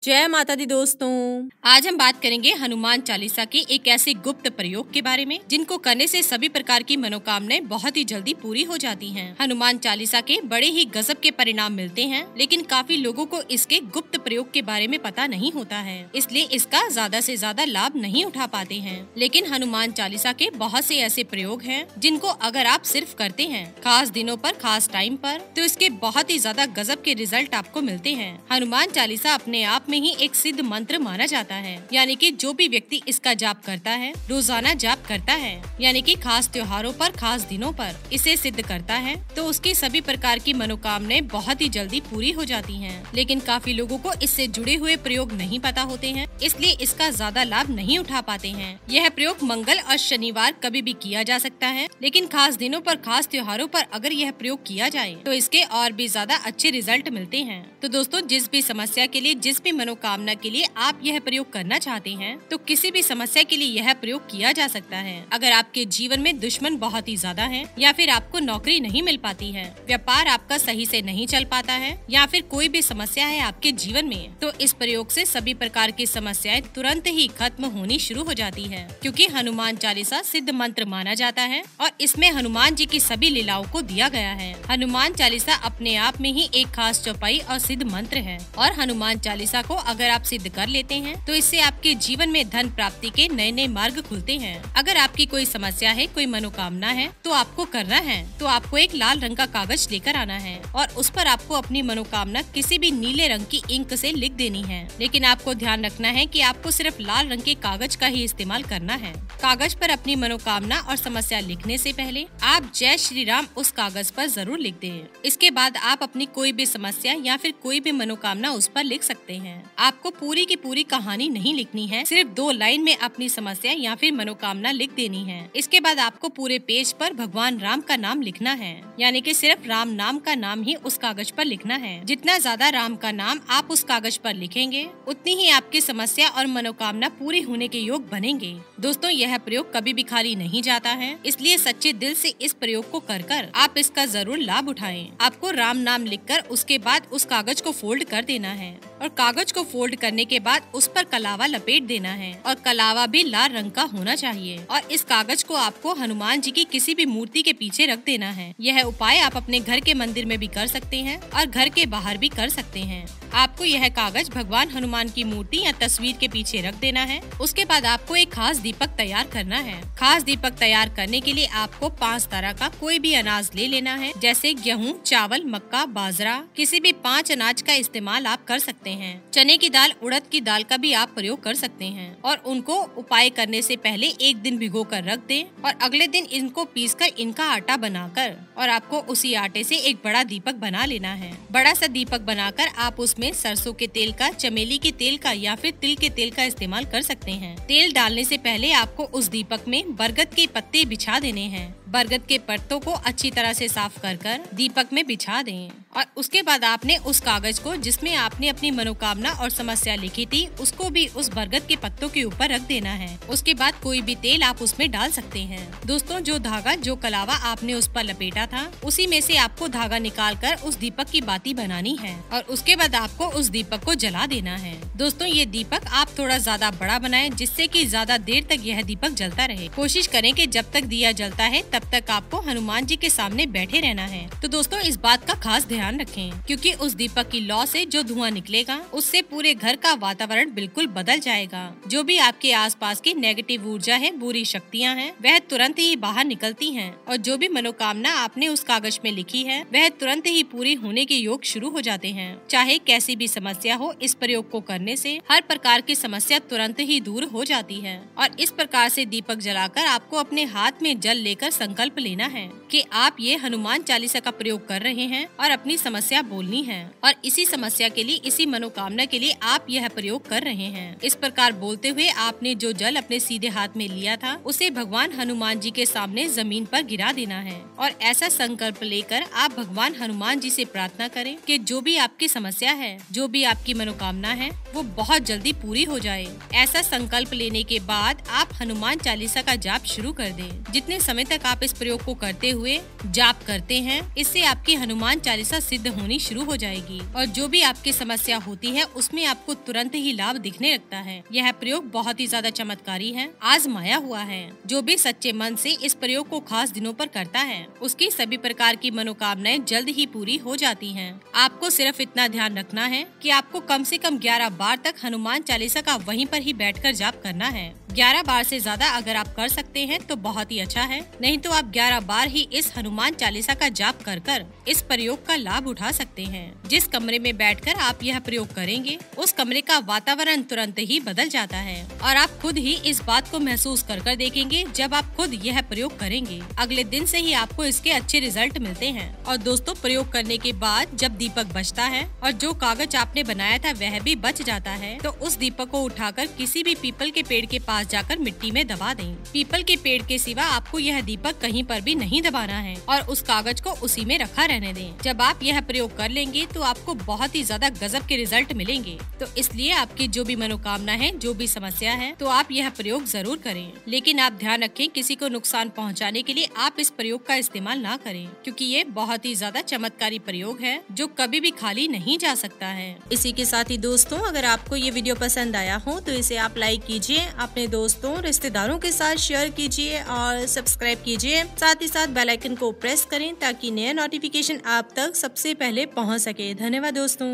जय माता दी दोस्तों। आज हम बात करेंगे हनुमान चालीसा के एक ऐसे गुप्त प्रयोग के बारे में जिनको करने से सभी प्रकार की मनोकामनाएं बहुत ही जल्दी पूरी हो जाती हैं। हनुमान चालीसा के बड़े ही गजब के परिणाम मिलते हैं, लेकिन काफी लोगों को इसके गुप्त प्रयोग के बारे में पता नहीं होता है, इसलिए इसका ज्यादा से ज्यादा लाभ नहीं उठा पाते हैं। लेकिन हनुमान चालीसा के बहुत से ऐसे प्रयोग हैं जिनको अगर आप सिर्फ करते हैं खास दिनों पर, खास टाइम पर, तो इसके बहुत ही ज्यादा गजब के रिजल्ट आपको मिलते हैं। हनुमान चालीसा अपने आप में ही एक सिद्ध मंत्र माना जाता है, यानी कि जो भी व्यक्ति इसका जाप करता है, रोजाना जाप करता है, यानी कि खास त्योहारों पर, खास दिनों पर इसे सिद्ध करता है, तो उसकी सभी प्रकार की मनोकामनाएं बहुत ही जल्दी पूरी हो जाती हैं। लेकिन काफी लोगों को इससे जुड़े हुए प्रयोग नहीं पता होते हैं, इसलिए इसका ज्यादा लाभ नहीं उठा पाते हैं। यह प्रयोग मंगल और शनिवार कभी भी किया जा सकता है, लेकिन खास दिनों पर, खास त्योहारों पर अगर यह प्रयोग किया जाए तो इसके और भी ज्यादा अच्छे रिजल्ट मिलते हैं। तो दोस्तों, जिस भी समस्या के लिए, जिस भी मनोकामना के लिए आप यह प्रयोग करना चाहते हैं, तो किसी भी समस्या के लिए यह प्रयोग किया जा सकता है। अगर आपके जीवन में दुश्मन बहुत ही ज्यादा हैं, या फिर आपको नौकरी नहीं मिल पाती है, व्यापार आपका सही से नहीं चल पाता है, या फिर कोई भी समस्या है आपके जीवन में, तो इस प्रयोग से सभी प्रकार की समस्याएं तुरंत ही खत्म होनी शुरू हो जाती है। क्योंकि हनुमान चालीसा सिद्ध मंत्र माना जाता है और इसमें हनुमान जी की सभी लीलाओं को दिया गया है। हनुमान चालीसा अपने आप में ही एक खास चौपाई और सिद्ध मंत्र है, और हनुमान चालीसा को अगर आप सिद्ध कर लेते हैं तो इससे आपके जीवन में धन प्राप्ति के नए नए मार्ग खुलते हैं। अगर आपकी कोई समस्या है, कोई मनोकामना है, तो आपको करना है तो आपको एक लाल रंग का कागज लेकर आना है और उस पर आपको अपनी मनोकामना किसी भी नीले रंग की इंक से लिख देनी है। लेकिन आपको ध्यान रखना है कि आपको सिर्फ लाल रंग के कागज का ही इस्तेमाल करना है। कागज पर अपनी मनोकामना और समस्या लिखने से पहले आप जय श्री राम उस कागज पर जरूर लिख दें। इसके बाद आप अपनी कोई भी समस्या या फिर कोई भी मनोकामना उस पर लिख सकते हैं। आपको पूरी की पूरी कहानी नहीं लिखनी है, सिर्फ 2 लाइन में अपनी समस्या या फिर मनोकामना लिख देनी है। इसके बाद आपको पूरे पेज पर भगवान राम का नाम लिखना है, यानी कि सिर्फ राम नाम का नाम ही उस कागज पर लिखना है। जितना ज्यादा राम का नाम आप उस कागज पर लिखेंगे, उतनी ही आपकी समस्या और मनोकामना पूरी होने के योग बनेंगे। दोस्तों, यह प्रयोग कभी भी खाली नहीं जाता है, इसलिए सच्चे दिल से इस प्रयोग को कर आप इसका जरूर लाभ उठाएं। आपको राम नाम लिखकर उसके बाद उस कागज को फोल्ड कर देना है, और कागज को फोल्ड करने के बाद उस पर कलावा लपेट देना है, और कलावा भी लाल रंग का होना चाहिए। और इस कागज को आपको हनुमान जी की किसी भी मूर्ति के पीछे रख देना है। यह उपाय आप अपने घर के मंदिर में भी कर सकते हैं और घर के बाहर भी कर सकते हैं। आपको यह कागज भगवान हनुमान की मूर्ति या तस्वीर के पीछे रख देना है। उसके बाद आपको एक खास दीपक तैयार करना है। खास दीपक तैयार करने के लिए आपको 5 तरह का कोई भी अनाज ले लेना है, जैसे गेहूँ, चावल, मक्का, बाजरा, किसी भी 5 अनाज का इस्तेमाल आप कर सकते हैं। चने की दाल, उड़द की दाल का भी आप प्रयोग कर सकते हैं, और उनको उपाय करने से पहले एक दिन भिगो कर रख दें, और अगले दिन इनको पीसकर इनका आटा बनाकर, और आपको उसी आटे से एक बड़ा दीपक बना लेना है। बड़ा सा दीपक बनाकर आप उसमें सरसों के तेल का, चमेली के तेल का या फिर तिल के तेल का इस्तेमाल कर सकते हैं। तेल डालने से पहले आपको उस दीपक में बरगद के पत्ते बिछा देने हैं। बरगद के पत्तों को अच्छी तरह से साफ कर दीपक में बिछा दें, और उसके बाद आपने उस कागज को जिसमें आपने अपनी मनोकामना और समस्या लिखी थी, उसको भी उस बरगद के पत्तों के ऊपर रख देना है। उसके बाद कोई भी तेल आप उसमें डाल सकते हैं। दोस्तों, जो धागा, जो कलावा आपने उस पर लपेटा था, उसी में से आपको धागा निकाल कर उस दीपक की बाती बनानी है, और उसके बाद आपको उस दीपक को जला देना है। दोस्तों, ये दीपक आप थोड़ा ज्यादा बड़ा बनाएं, जिससे कि ज्यादा देर तक यह दीपक जलता रहे। कोशिश करें कि जब तक दिया जलता है तब तक आपको हनुमान जी के सामने बैठे रहना है। तो दोस्तों, इस बात का खास ध्यान रखें, क्योंकि उस दीपक की लौ से जो धुआं निकलेगा, उससे पूरे घर का वातावरण बिल्कुल बदल जाएगा। जो भी आपके आसपास की नेगेटिव ऊर्जा है, बुरी शक्तियाँ हैं, वह तुरंत ही बाहर निकलती हैं, और जो भी मनोकामना आपने उस कागज में लिखी है, वह तुरंत ही पूरी होने के योग शुरू हो जाते हैं। चाहे कैसी भी समस्या हो, इस प्रयोग को करने से हर प्रकार की समस्या तुरंत ही दूर हो जाती है। और इस प्रकार से दीपक जलाकर आपको अपने हाथ में जल लेकर संकल्प लेना है कि आप ये हनुमान चालीसा का प्रयोग कर रहे हैं और अपनी समस्या बोलनी है, और इसी समस्या के लिए, इसी मनोकामना के लिए आप यह प्रयोग कर रहे हैं। इस प्रकार बोलते हुए आपने जो जल अपने सीधे हाथ में लिया था, उसे भगवान हनुमान जी के सामने जमीन पर गिरा देना है, और ऐसा संकल्प लेकर आप भगवान हनुमान जी से प्रार्थना करें कि जो भी आपकी समस्या है, जो भी आपकी मनोकामना है, वो बहुत जल्दी पूरी हो जाए। ऐसा संकल्प लेने के बाद आप हनुमान चालीसा का जाप शुरू कर दें। जितने समय तक आप इस प्रयोग को करते हुए जाप करते हैं, इससे आपकी हनुमान चालीसा सफलता सिद्ध होनी शुरू हो जाएगी और जो भी आपकी समस्या होती है उसमें आपको तुरंत ही लाभ दिखने लगता है। यह प्रयोग बहुत ही ज्यादा चमत्कारी है, आजमाया हुआ है। जो भी सच्चे मन से इस प्रयोग को खास दिनों पर करता है उसकी सभी प्रकार की मनोकामनाएं जल्द ही पूरी हो जाती हैं। आपको सिर्फ इतना ध्यान रखना है कि आपको कम से कम 11 बार तक हनुमान चालीसा का वहीं पर ही बैठकर जाप करना है। 11 बार से ज्यादा अगर आप कर सकते हैं तो बहुत ही अच्छा है, नहीं तो आप 11 बार ही इस हनुमान चालीसा का जाप कर इस प्रयोग का लाभ उठा सकते हैं। जिस कमरे में बैठकर आप यह प्रयोग करेंगे उस कमरे का वातावरण तुरंत ही बदल जाता है और आप खुद ही इस बात को महसूस कर देखेंगे। जब आप खुद यह प्रयोग करेंगे अगले दिन से ही आपको इसके अच्छे रिजल्ट मिलते हैं। और दोस्तों, प्रयोग करने के बाद जब दीपक बचता है और जो कागज आपने बनाया था वह भी बच जाता है तो उस दीपक को उठाकर किसी भी पीपल के पेड़ के पास जाकर मिट्टी में दबा दें। पीपल के पेड़ के सिवा आपको यह दीपक कहीं पर भी नहीं दबाना है और उस कागज को उसी में रखा रहने दें। जब आप यह प्रयोग कर लेंगे तो आपको बहुत ही ज्यादा गजब के रिजल्ट मिलेंगे। तो इसलिए आपकी जो भी मनोकामना है, जो भी समस्या है, तो आप यह प्रयोग जरूर करें। लेकिन आप ध्यान रखें, किसी को नुकसान पहुंचाने के लिए आप इस प्रयोग का इस्तेमाल ना करें, क्योंकि ये बहुत ही ज्यादा चमत्कारी प्रयोग है जो कभी भी खाली नहीं जा सकता है। इसी के साथ ही दोस्तों, अगर आपको ये वीडियो पसंद आया हो तो इसे आप लाइक कीजिए, अपने दोस्तों रिश्तेदारों के साथ शेयर कीजिए और सब्सक्राइब कीजिए। साथ ही साथ बेल आइकन को प्रेस करें ताकि नया नोटिफिकेशन आप तक सबसे पहले पहुंच सके। धन्यवाद दोस्तों।